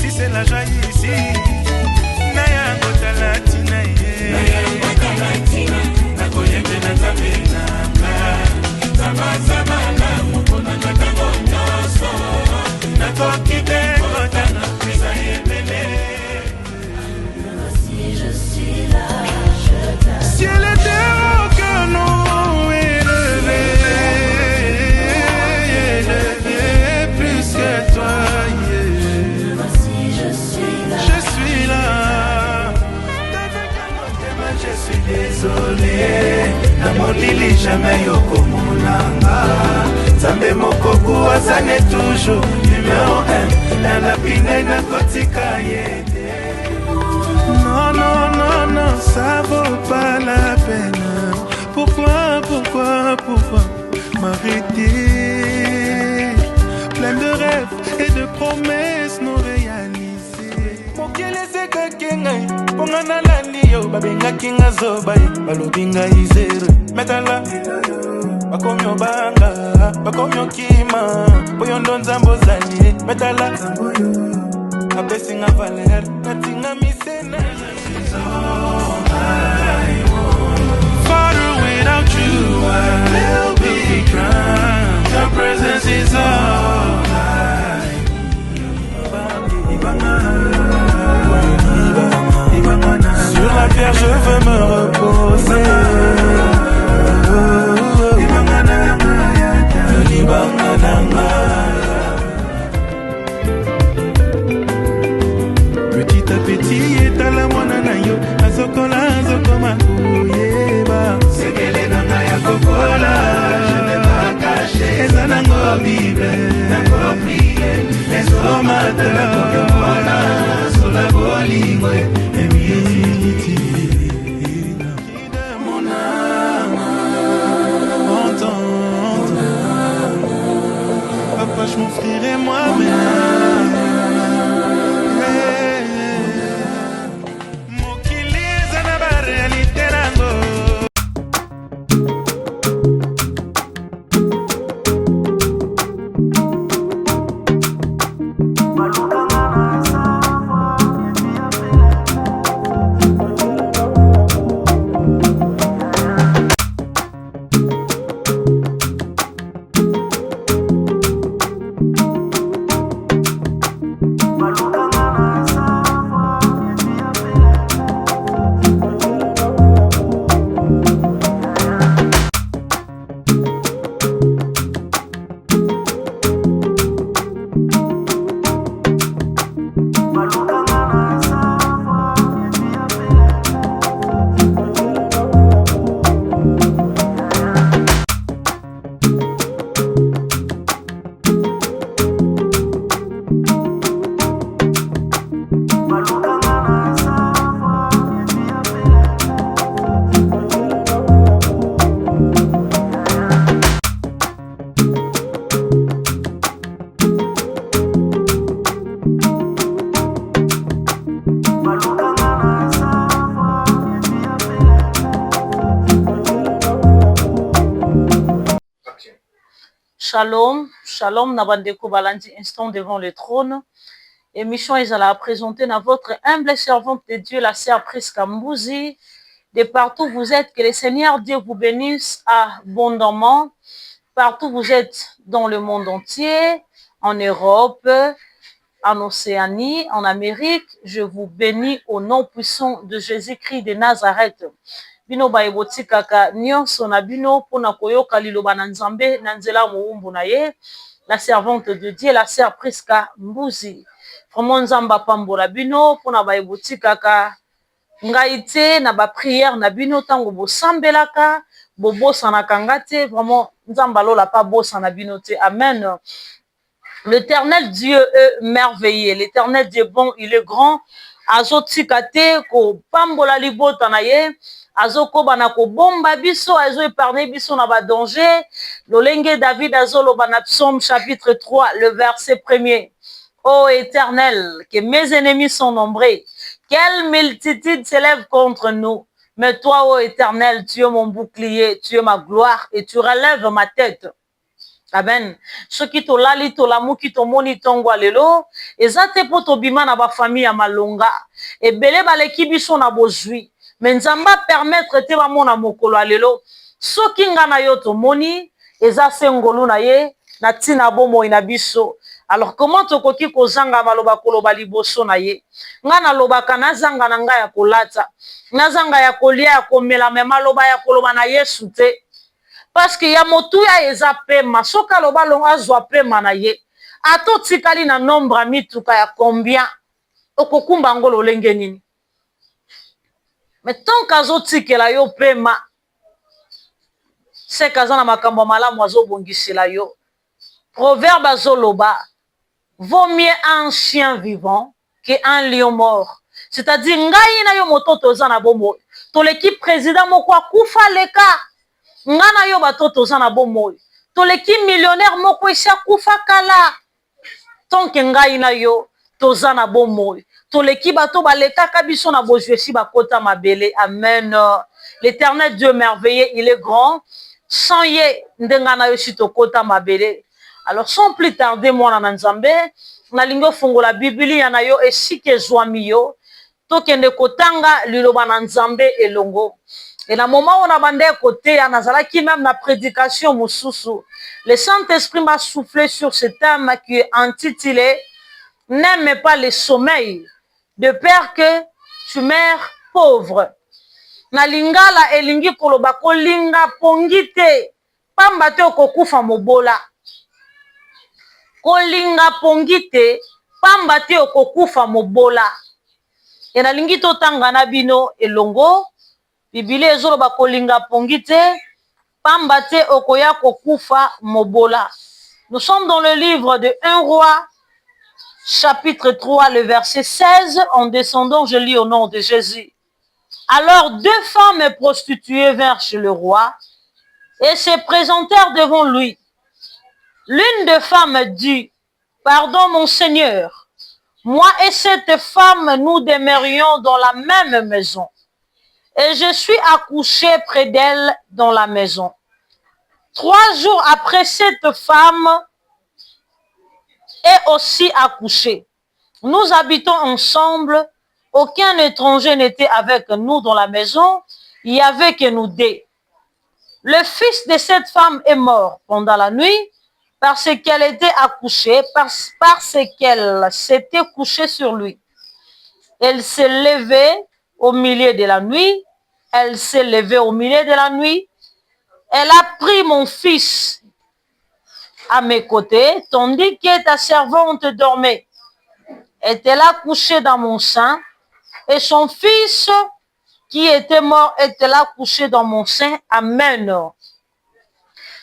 si c'est la joie ici. Naya Gotalatina, Naya Gotalatina, Nakoyembe Nazabenanga, Zabazabala, Mukona Natagonyoso, Nakokide Kotana, Prisayemene. Si je suis là, je t'attends. Si elle était au cœur, non, plus que toi, Si je suis là, je suis là. Je suis désolé, namolili jamais yokomonanga. Zambe mokoku azane toujours numéro 1. Dans la pinga na kotika yete. Non, non, non, non, ça vaut pas la peine. Pourquoi m'arrêter? Plein de rêves et de promesses non réalisées. Mokele seka kengai, pongana landi yo, babenga kinga zobai, balobinga izere. Metala, bakomyo banga, bakomyo kima, boyondo nzambo zali. Metala, abesinga valer, natinga misena. Father, without you I will be drowned. Your presence is all I need. Sur la pierre je veux me reposer. Petit à petit est à la moana na yo, azokola azokoma kuyeba. Sekele nanga ya kokola, je n'ai pas caché. Eza nango Bible, nango prier. Les hommes de la kokola, sur la bolingo, et mieti. Mon âme, entends, papa je m'offrirai moi-même. Shalom, shalom, Nabandeko Balandi, instant devant le trône. Émission est à la présenter dans votre humble servante de Dieu, la sœur Priska Mbouzi. De partout où vous êtes, que le Seigneur Dieu vous bénisse abondamment. Partout où vous êtes dans le monde entier, en Europe, en Océanie, en Amérique, je vous bénis au nom puissant de Jésus-Christ de Nazareth. Bino baeboti kaka nyonso na bino pona koyoka liloba na Nzambe na nzela moumbu na ye, la servante de Dieu, la sœur Priska Mbouzi. Vraiment Nzamba pambola bino pona baeboti kaka ngaite na ba prière na bino tango bo sambelaka bo bosanaka ngate, vraiment Nzamba lola pa bosana bino te. Amen. L'Éternel Dieu est merveilleux, l'Éternel Dieu est bon, il est grand. Azotikate ko pambola libota na ye, azokoba na ko bomba biso, azo épargner biso na ba danger. Lolenge David azoloba na Psaume chapitre 3, le verset 1er. Ô Éternel, que mes ennemis sont nombreux, quelle multitude s'élève contre nous. Mais toi, ô Éternel, tu es mon bouclier, tu es ma gloire et tu relèves ma tête. Amen. Ce qui to lali to lamu ki to moni tongwa lelo, ezate po to bima na ba famille ya malonga. E bele baleki biso na bozwi. Mais nzamba permettre te ba mona mokolo lelo. Soki nga na yo to moni, eza sengolu na ye, na tina bomo ina biso. Alors comment to koki ko zanga maloba koloba liboso na ye? Nga na lobaka na zanga na nga ya kolata. Na zanga ya kolia ya komela me maloba ya koloba na Yesu te. Parce que ya motuya eza pema, soka loba longa azwa pema na ye. Ato tikali na nombre mituka ya combien? Okokumba ngolo lenge nini? Mais tant kazo tikela yo pema, se kaza na makambo malamu azo bongisela yo. Proverbe azoloba, vaut mieux un chien vivant qu'un lion mort. C'est-à-dire, ngai na yo mototo za na bomo. To l'équipe président moko akufa leka. Ngana yo batoto za na bomo. To l'équipe millionnaire moko isa kufa kala. Tonke ngai na yo toza na bomo. To l'équipe bato baleka kabiso na bojwesi bakota mabele. Amen. L'Éternel Dieu merveilleux, il est grand. Sans ye ndengana yo si to kota mabele. Alors sans plus tarder moi na nzambe na lingo fungola Biblia na yo esike zwami yo tokende kotanga liloba na nzambe elongo. Et na moment on a bandé côté ya nazalaki même na prédication mususu. Le Saint-Esprit m'a soufflé sur ce thème qui est intitulé N'aime pas le sommeil de peur que tu meurs pauvre. Na lingala elingi koloba kolinga pongite pamba te okokufa mobola. Kolinga pongite pamba te okokufa mobola. E na lingi totanga na bino elongo Biblia ezoloba kolinga pongite pamba te okoya kokufa mobola. Nous sommes dans le livre de 1 roi chapitre 3 le verset 16 en descendant, je lis au nom de Jésus. Alors 2 femmes prostituées vinrent chez le roi et se présentèrent devant lui. L'une des femmes dit, pardon mon Seigneur, moi et cette femme, nous demeurions dans la même maison. Et je suis accouchée près d'elle dans la maison. 3 jours après, cette femme est aussi accouchée. Nous habitons ensemble. Aucun étranger n'était avec nous dans la maison. Il n'y avait que nous 2. Le fils de cette femme est mort pendant la nuit parce qu'elle était accouchée, parce qu'elle s'était couchée sur lui. Elle s'est levée au milieu de la nuit. Elle s'est levée au milieu de la nuit. Elle a pris mon fils à mes côtés, tandis que ta servante dormait. Était là couchée dans mon sein. Et son fils qui était mort était là couché dans mon sein. Amen.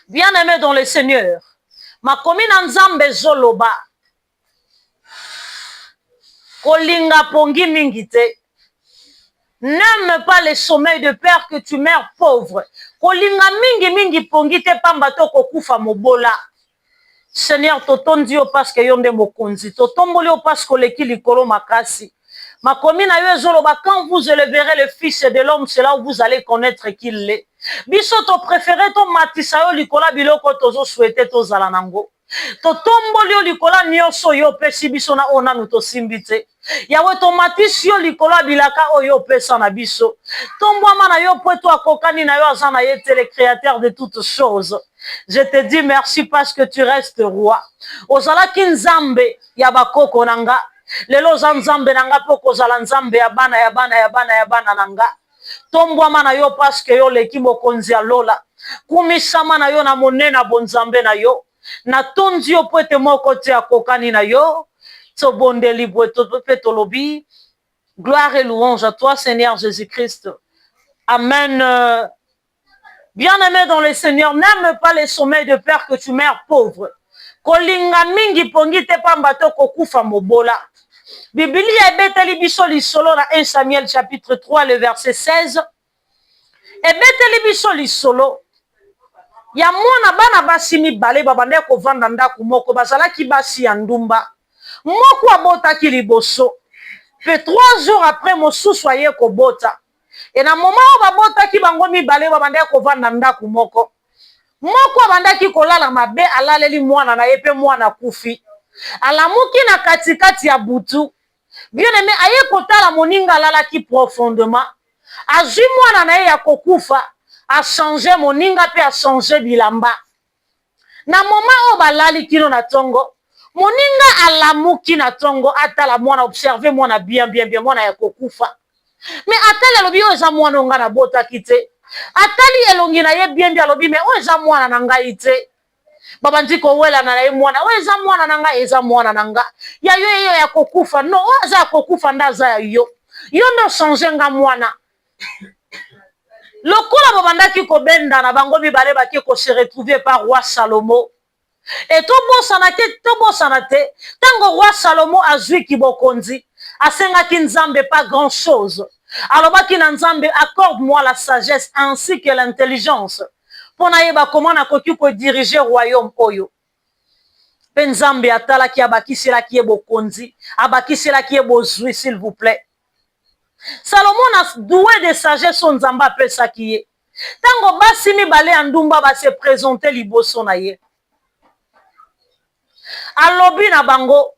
Bien-aimé dans le Seigneur, ma commune nzambe zoloba kolinga pongi mingite. N'aime pas le sommeil de peur que tu meurs pauvre. Kolinga mingi mingi pongi te pamba to kokufa mobola. Seigneur totondi yo parce que yonde mokonzi. Totomboli yo parce que leki likolo makasi. Ma commune a eu zoloba, quand vous éleverez le fils de l'homme, c'est là où vous allez connaître qu'il est. Biso to préféré to matisa yo likola biloko tozo souhaité to zalanango. To tomboli yo likola nyonso yo pesi biso na ona no to simbite. Yawe to matisi yo likola bilaka oyo pesa na biso. Tombwa na yo po to akokani na yo azana yete le créateur de toutes choses. Je te dis merci parce que tu restes roi. Ozala kinzambe ya bakoko nanga. Lelo za nzambe nanga poko zala nzambe ya bana nanga. Tombwama na yo paske yo leki mokonzi ya lola. Kumisama na yo na monena bonzambe na yo. Na tondi yo pwete moko te akokani na yo. Tobondeli bweto petolobi. Gloire et louange à toi Seigneur Jésus-Christ. Amen. Bien-aimé dans le Seigneur, n'aime pas les sommeils de peur que tu meurs pauvre. Kolinga mingi pongi te pamba to kokufa mobola. Biblia ebeteli biso lisolo na 1 Samuel chapitre 3 le verset 16. Ebeteli biso lisolo. Ya mwana bana basi mibale babande kovanda ndaku moko bazalaki basi ya ndumba. Moko abotaki liboso. Pe 3 jours après mosusu aye kobota. Et na moment où babotaki bango mibale babande kovanda ndaku moko. moko bandaki kolala mabe alaleli mwana na ye pe mwana kufi alamuki na katikati ya butu bien aimé aye kotala moninga alalaki profondément azwi mwana na ye ya kokufa achange moninga pe achange bilamba na moma oyo balali kino na tongo moninga alamuki na tongo atala mwana observe mwana bien mwana ya kokufa me atali alobi oyo eza mwana onga nabotaki te atali elongi na ye bien alobi me oyo eza mwana na ngai te babandi kowelana na ye mwana oyo eza mwana na ngai eza mwana na nga ya yo eyo ya kokufa no oyo aza ya kokufa nde aza ya yo nde ochange nga mwana lokola babandaki kobendana bango mibale baki kose retrouver par roi Salomo et tobosana te ntango roi Salomo azwiki bokonzi asengaki nzambe pas grand chose alobaki na nzambe accorde-moi la sagesse ainsi que l'intelligence mpo nayeba koma nakoki kodirige royaume oyo mpe nzambe atalaki abakiselaki ye bokonzi abakiselaki ye bozwi s'il vous plaît Salomo na doué de sagesse oyo nzambe apesaki ye ntango basi mibale ya ndumba base présente liboso na ye alobi na bango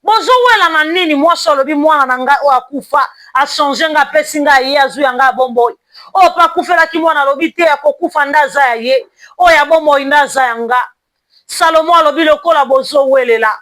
bozowela na nini mwasi alobi mwana na ngai oyo akufa achange nga apesi ngai ye azwi ya ngai abomboi oyo mpe akufelaki mwana alobi te ya kokufa nde aza ya ye oyo ya bomoi nde aza ya nga Salomo alobi lokola bozowelela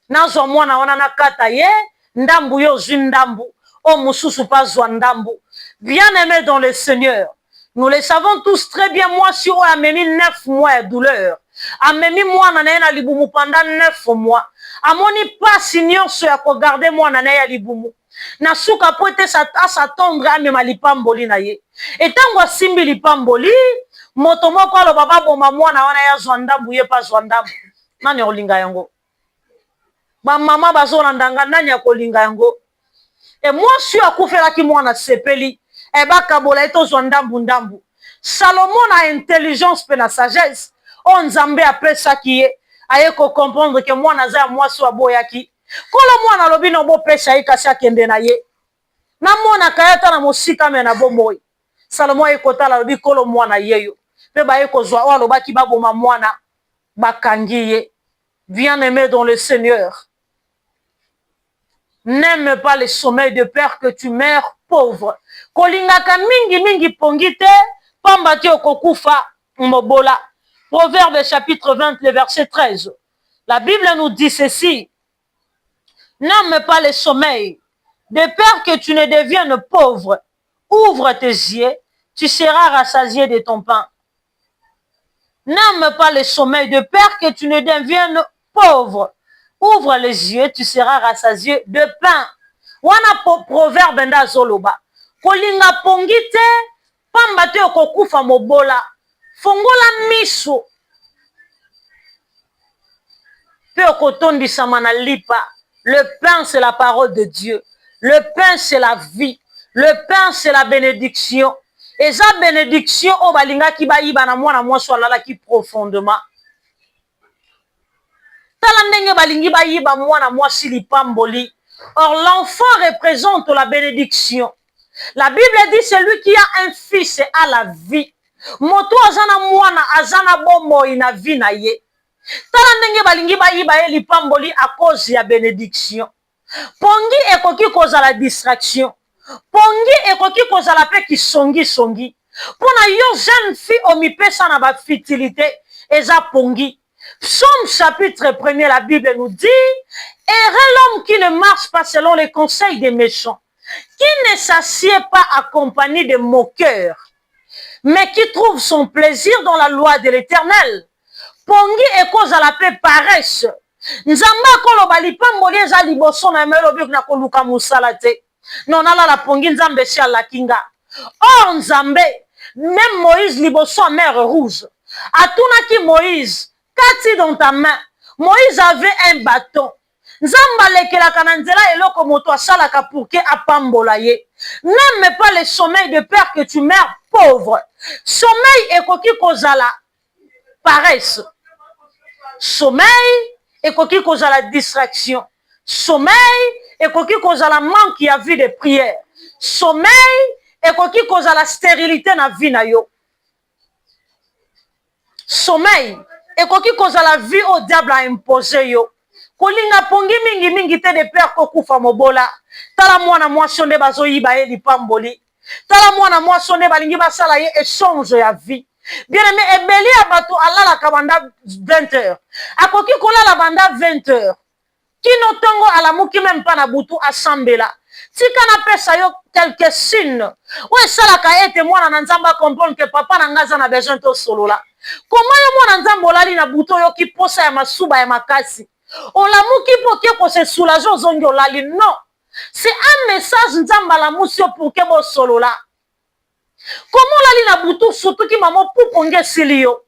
nazwa mwana wana nakata ye ndambu yo ozwi ndambu oyo mosusu mpe azwa ndambu bien aimé dans le Seigneur nous le savons tous très bien mwasi oyo amemi 9 mois ya douleur amemi mwana na ye na libumu pendant 9 mois amoni pasi nyonso ya kogarde mwana na ye ya libumu na suka po ete asatondre amema lipamboli na ye etango asimbi lipamboli moto moko aloba baboma mwana wana ye azwa ndambu ye mpe azwa ndambu nani akolinga yango bamama bazolandanga nani akolinga yango e mwasi oyo akufelaki mwana sepeli bakabola ye tozwa ndambu Salomo na intelligence mpe na sagesse oyo nzambe apesaki ye aye kocomprendre ke mwana aza ya mwasi oyo aboyaki kolo mwana alobi na obopesa ye kasi akende na ye namonaka ye ata na mosika me na bomoi Salomo aye kotala alobi kolo mwana yeyo mpe baye kozwa oyo alobaki baboma mwana bakangi ye bien aimé dans le Seigneur n'aime pas le sommeil de peur que tu meurs pauvre kolingaka mingi pongi te pamba te okokufa mobola. Proverbe chapitre 20 le verset 13 la Bible nous dit ceci: n'aime pas le sommeil de peur que tu ne deviennes pauvre, ouvre tes yeux, tu seras rassasié de ton pain. N'aime pas le sommeil de peur que tu ne deviennes pauvre, ouvre les yeux, tu seras rassasié de pain. Wana proverbe nda zoloba kolinga pongi te pamba te okokufa mobola fongola miso pe okotondisama na lipa. Le pain c'est la parole de Dieu, le pain c'est la vie, le pain c'est la bénédiction. Eza bénédiction o balingaki bayiba na mwana mwasi alalaki profondément. Tala ndenge balingi bayiba mwana mwasi lipamboli. Or l'enfant représente la bénédiction. La Bible dit celui qui a un fils a la vie. Moto azana mwana azana bomoi na vie na ye. Tala ndenge balingi bayiba ye lipamboli à cause ya bénédiction. Pongi ekoki kozala distraction. Pongi ekoki kozala pe ki songi. Pona yo jeune fille omipesa na ba fertilité eza pongi. Psaume chapitre 1er, la Bible nous dit: heureux l'homme qui ne marche pas selon les conseils des méchants, qui ne s'assied pas accompagné de moqueurs, mais qui trouve son plaisir dans la loi de l'Éternel. Pongi ekozala pe paresse. Nzamba koloba lipamboli eza liboso na melobi na koluka musala te. Non ala la pongi nzambe si ala kinga. Or nzambe, même Moïse liboso à mer rouge. Atunaki Moïse, kati dans ta main. Moïse avait un bâton. Nzamba lekelaka na nzela eloko moto asalaka pour que apambola ye. N'aime pas le sommeil de peur que tu meurs pauvre. Sommeil ekoki kozala paresse. Sommeil ekoki kozala distraction. Sommeil ekoki kozala manque ya vie de prière. Sommeil ekoki kozala stérilité na vie na yo. sommeil ekoki kozala vie au diable a imposé yo kolinga pongi mingi mingi te de père kokufa mobola tala mwana mwasi nde bazoyiba ye lipamboli tala mwana mwasi nde balingi basala ye échange ya vie bien aimé ebeli ya bato alalaka banda 20h akoki kolala banda 20h kino ntongo alamuki meme mpa na butu asambela tika napesa yo quelques signes oyo esalaka ete mwana na nzambe acomprendre ke papa na ngai aza na besoin tosolola koma yo mwana nzambe olali na butu oyoki posa ya masuba ya makasi olamuki mpo okie kosesoulage ozongi olali non c'est un message nzambe alamusi yo pour ke bosolola koma olali na butu sutuki mama pupu nge esili yo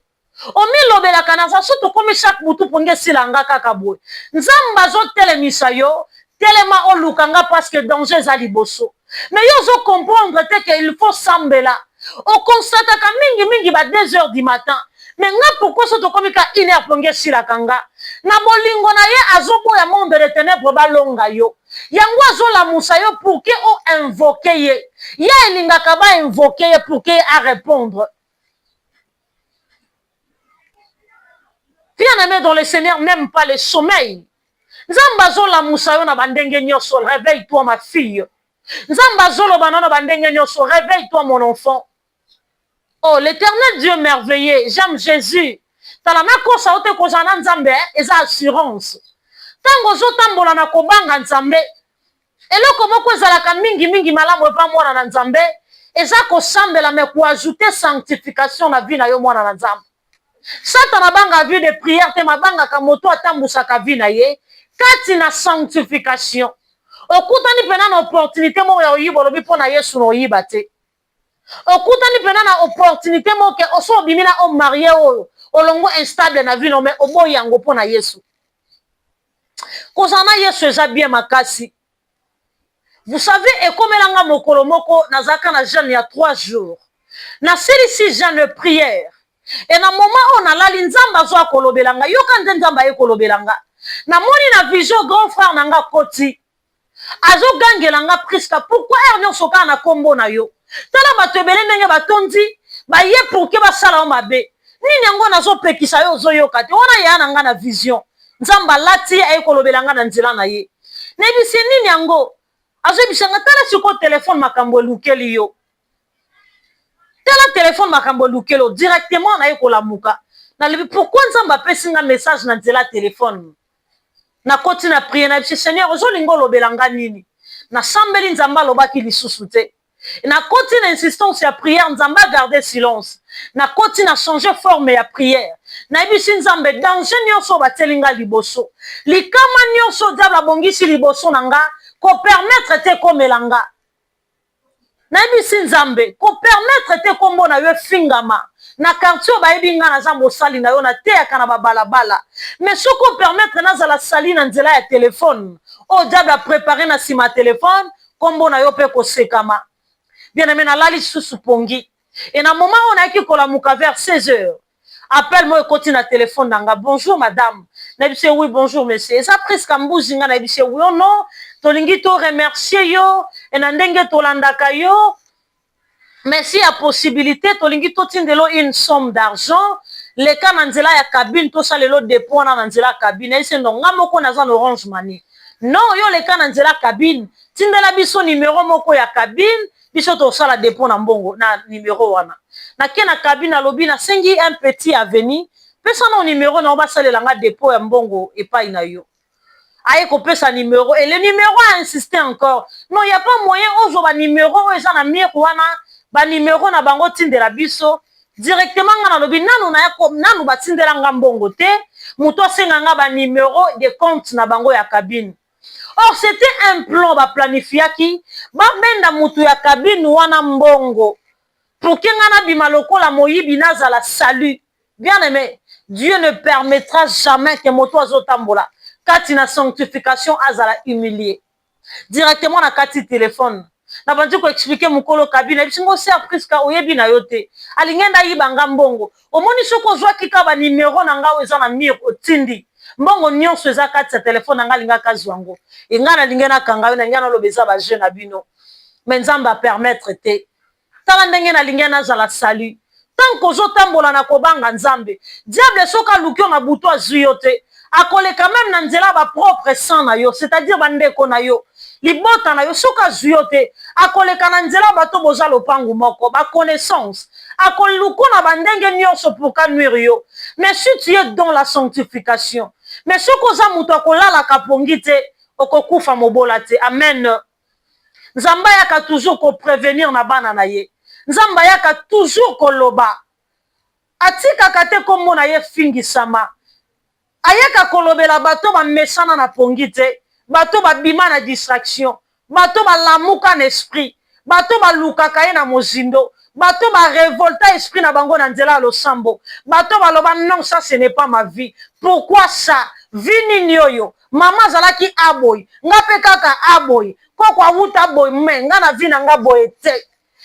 omilobelaka na za so tokomi chaque butu mpo nge esila nga kaka boye nzambe azotelemisa yo telema oluka nga parce que danger eza liboso mais yo ozocomprendre te ke il faut sambela okonstataka mingi ba 2h du matin mais nga pourquoi so tokomi ka 1h mpo nge esilaka nga na bolingo na ye azoboya monde de ténèbre balonga yo yango azolamusa yo pour ke oinvoke ye ye elingaka bainvoke ye pour ke arépondre. Bien-aimé dans le Seigneur n'aime pas le sommeil. Nzamba zola musayo na bandenge nyoso, réveille-toi ma fille. Nzamba zolo banana bandenge nyoso, réveille-toi mon enfant. Oh, l'Éternel Dieu merveilleux, j'aime Jésus. Talama kosa ote kozana nzambe, eza assurance. Tango zo tambola na kobanga nzambe. Eloko moko ezalaka mingi malamu epa mwana na nzambe, eza kosambela me ko ajouter sanctification na vie na yo mwana na nzambe. Satan banga vie de prière te mabanga ka moto atambusaka vie na ye kati na sanctification okutani pena na opportunité mo ya oyiba lobi pona Yesu no oyiba te okutani pena na opportunité mo ke oso bimina o marié oyo olongo instable na vie no me oboyi yango pona Yesu kozana Yesu eza bien makasi. Vous savez ekomelanga mokolo moko nazaka na jeûne ya 3 jours na silisi jeûne de prière. Et na moment on a la nzamba zo akolobelanga yoka nzamba ye kolobelanga na moni na vision grand frère nanga koti azo gangelanga priska pourquoi erno soka na kombo na yo tala bato ebele ndenge batondi ba ye pour ke basala o mabe nini yango nazo pekisa yo zo yoka te wana ya nanga na vision nzamba lati ay kolobelanga na nzela na ye nebisi nini yango azo bisanga tala siko téléphone makambo lukeli yo tala téléphone makambo lukelo directement na ekola muka na lebi pourquoi nzamba pesinga message na nzela téléphone na koti na prier na bisi Seigneur ozo lingo lobelanga nini na sambeli nzamba lobaki lisusu te na koti na insistance ya prière nzamba garder silence na koti na changer forme ya prière na bisi nzambe danger nyonso batelinga liboso likama nyonso diable bongisi liboso nanga ko permettre te komelanga na bisi nzambe ko permettre te kombo na yo fingama na quartier bayebi nga na zambo sali na yo na te yakana balabala mais soko permettre na zala sali na nzela ya téléphone o diable a préparé na sima téléphone kombo na yo pe ko sekama bien aimé na lali susu pongi et na moment on a ki kola muka vers 16h appelle moi côté na téléphone nanga bonjour madame na bisi oui bonjour monsieur et ça presque mbuzi nga na bisi oui oh non tolingi to remercier yo et na ndenge to landaka yo mais si a possibilité tolingi to tindelo une somme d'argent le cas na nzela ya cabine to salelo dépôt na nzela cabine et c'est non nga moko na za Orange Money non yo le cas na nzela cabine tindela biso numéro moko ya cabine biso to sala dépôt na mbongo na numéro wana na kena cabine alobi na sengi un petit avenir pesa na numéro na obasalela nga dépôt ya mbongo epai na yo aye kopesa numéro et le numéro a insisté encore non il y a pas moyen ozo ba numéro eza na mire wana ba numéro na bango tindela biso directement nga na lobi nanu na yako nanu batindela nga mbongo te muto senga nga ba numéro de compte na bango ya cabine. Or c'était un plan ba planifiaki ba benda mutu ya cabine wana mbongo pour que nga na bima lokola moyibi nazala salut. Bien aimé, Dieu ne permettra jamais que moto azotambola kati na sanctification azala humilié directement na kati téléphone na bandi ko expliquer mukolo kabine bisingo surprise ka oyebi na yote alingenda yibanga mbongo omoni soko zwa kika ba numéro na nga weza na mire otindi mbongo nyonso eza kati sa téléphone na nga linga kazwango ingana lingena kanga na ngana lobeza ba jeune abino mais nzamba permettre te tala ndenge na lingena zala salut tant kozotambola na kobanga nzambe diable soki aluki yo na butu azwi yo te akoleka même na nzela bapropre sang na yo, c'est-à-dire bandeko na yo libota na yo soki azwi yo te akoleka na nzela bato boza lopangu moko baconnaissance akoluku na bandenge nyonso pour ka nuire yo. Mais si tu es dans la sanctification, mais soki oza moto akolalaka pongi te okokufa mobola te. Amen. Nzambe ayaka toujours koprévenir na bana na ye, nzambe ayaka toujours koloba, atikaka te kombo na ye fingisama, ayaka kolobela bato bamesana na pongi te, bato babima na distraction, bato balamuka na esprit, bato balukaka ye na mozindo, bato barevolta esprit na bango na nzela ya losambo, bato baloba non, ça ce n'est pas ma vie. Pourquoi ça? Vie nini oyo? Mama azalaki aboy, nga pe kaka aboy, koko awuta boy, me nga na vie na nga boy te.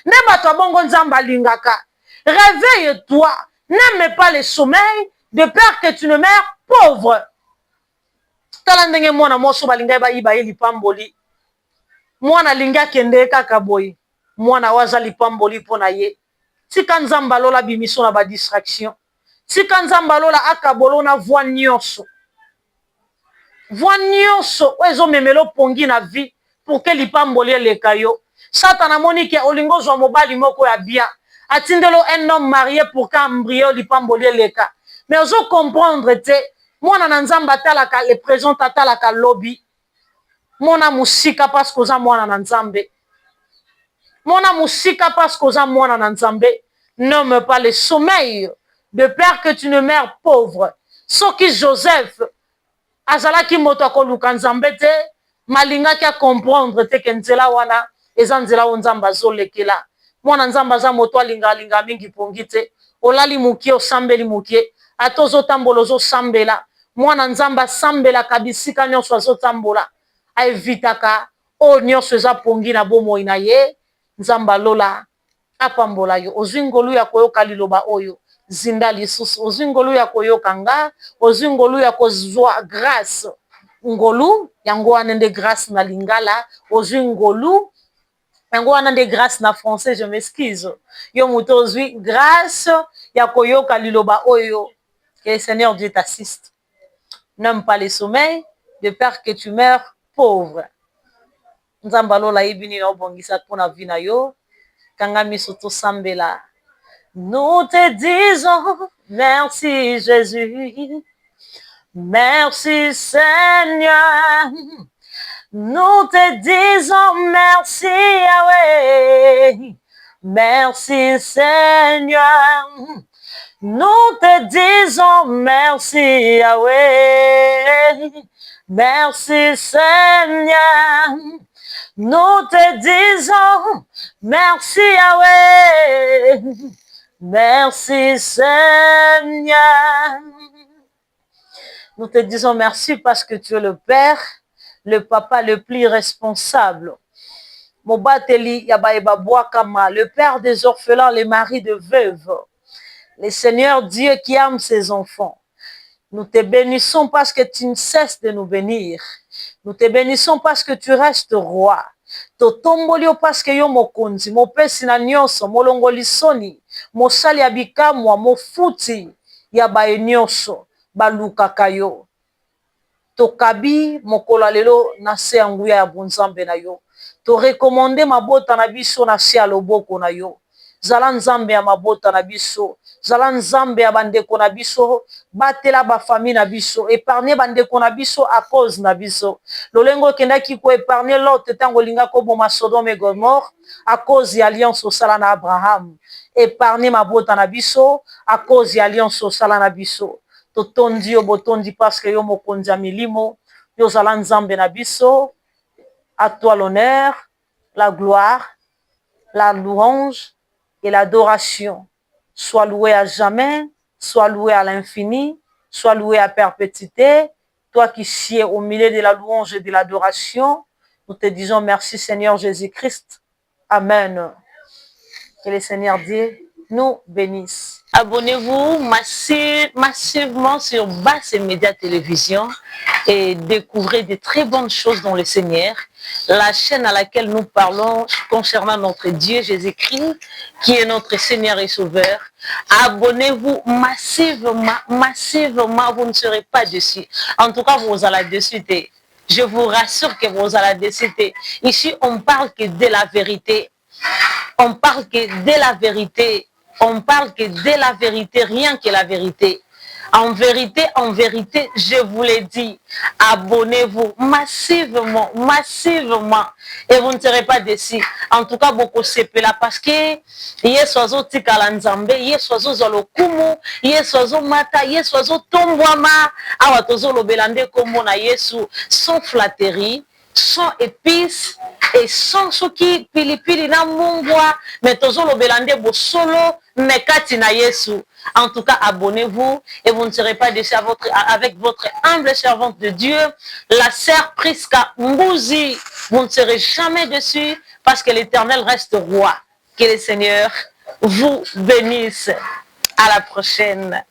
Ne bato abongo nzamba lingaka. Réveille-toi, n'aime pas le sommeil, de peur que tu ne meurs pauvre. Tala ndenge mwana moso balinga ba iba ye lipamboli. Mwana linga kende kaka boy. Mwana waza lipamboli pona ye. Tika nzamba lola bimiso na ba distraction. Tika nzamba lola akabolo na voix nyonso. Voix nyonso ozo memelo pongi na vie pour que lipamboli eleka yo. Satan amoni ke olingo zwa mobali moko ya bien. Atindelo un homme marié pour qu'embryo lipamboli eleka. Mais ozo comprendre te mwana na nzamba talaka le présent talaka lobby. Mona musika parce que oza mwana na nzambe. Mona musika parce que oza mwana na nzambe. N'aime pas le sommeil de peur que tu ne meurs pauvre. Soki Joseph azalaki moto akoluka nzambe te malingaki a comprendre te ke nzela wana eza nzela o nzambe azolekela. Mwana nzambe aza moto alinga mingi pongi te olali mukie osambeli mukie ata ozotambola ozosambela mwana nzambe asambelaka bisika nyonso azotambola aevitaka oyo nyonso eza pongi na bomoi na ye. Nzambe alola apambola yo. Ozwi ngolu ya koyoka liloba oyo zinda lisusu, ozwi ngolu ya koyoka nga, ozwi ngolu ya kozwa grâce. Ngolu yango wana nde grâce na lingala, ozwi ngolu yango wana nde grâce na français, je m'excuse. Yo moto ozwi grâce ya koyoka liloba oyo. Que le Seigneur Dieu t'assiste. N'aime pas le sommeil de peur que tu meurs pauvre. Nzamba lola ibini na obongisa pona vie na yo. Kanga miso to sambela. Nous te disons merci Jésus. Merci Seigneur. Nous te disons merci Yahweh. Merci Seigneur. Nous te disons merci Yahweh. Merci Seigneur. Nous te disons merci Yahweh. Merci Seigneur. Nous te disons merci parce que tu es le Père, le Papa le plus responsable. Mobateli Yabaeba Boakama, le Père des orphelins, le mari de veuves. Le Seigneur Dieu qui aime ses enfants. Nous te bénissons parce que tu ne cesses de nous bénir. Nous te bénissons parce que tu restes roi. Totombolio parce que yo mokonzi, mo pesi na nyonso, mo longolisoni, mo sali abikamwa, mo futi ya bae nyonso, balukaka yo. Tokabi mokola lelo na se anguya ya bonzambe na yo. To recommande mabota na biso na se aloboko na yo. Zala nzambe ya mabota na biso. Zala nzambe ya bandeko na biso, batela ba famille na biso, épargner bandeko na biso à cause na biso. Lolengo kendaki ko épargner l'autre tango linga ko boma Sodome et Gomorrhe à cause ya alliance au sala na Abraham. Épargner mabota na biso à cause ya alliance au sala na biso. Totondi yo botondi parce que yo mokonzi ya milimo, yo zala nzambe na biso. À toi l'honneur, la gloire, la louange et l'adoration. Sois loué à jamais, sois loué à l'infini, sois loué à perpétuité. Toi qui sieds au milieu de la louange et de l'adoration, nous te disons merci Seigneur Jésus-Christ. Amen. Que le Seigneur Dieu nous bénisse. Abonnez-vous massivement sur Basse et Média Télévision et découvrez de très bonnes choses dans le Seigneur. La chaîne à laquelle nous parlons concernant notre Dieu Jésus-Christ, qui est notre Seigneur et Sauveur. Abonnez-vous massivement, vous ne serez pas déçus. En tout cas, vous allez dessus. Je vous rassure que vous allez décider. Ici, on parle que de la vérité. On parle que de la vérité. On parle que de la vérité, rien que la vérité. En vérité, je vous l'ai dit, abonnez-vous massivement et vous ne serez pas déçus. En tout cas, beaucoup c'est là parce que yesozo tikala nzambe, yesozo zolokumu, yesozo mata, yesozo tombwama, awa tozo lobelande komo na Yesu, sans flatterie, sans épices et sans soki pilipili na mungwa, mais tozo lobelande bo solo mekati na Yesu. En tout cas, abonnez-vous et vous ne serez pas déçus avec votre humble servante de Dieu, la sœur Priska Mbuzi. Vous ne serez jamais déçus parce que l'Éternel reste roi. Que le Seigneur vous bénisse. À la prochaine.